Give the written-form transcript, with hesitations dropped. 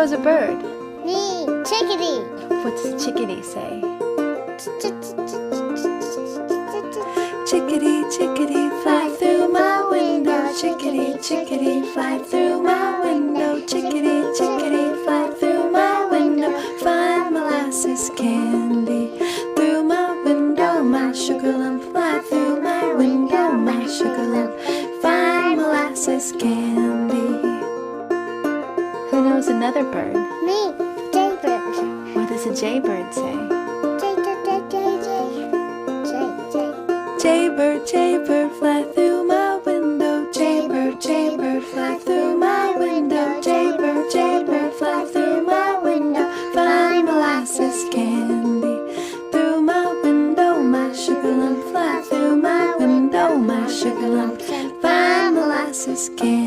knows a bird? Me, chickadee. What's the chickadee say? Chickadee, chickadee, fly through my window. Chickadee, chickadee, fly through my window. Chickadee, chickadee, fly through my window. Find molasses candy through my window. My sugar lump, fly through my window. My sugar lump, find molasses candy. Who knows another bird? Me, jaybird. What does a jaybird say? Jay. Jaybird, jaybird, fly through my window. Jaybird, jaybird, fly through my window. Jaybird, jaybird, fly through my window. Find molasses candy through my window. My sugar lump, fly through my window. My sugar lump, find molasses candy.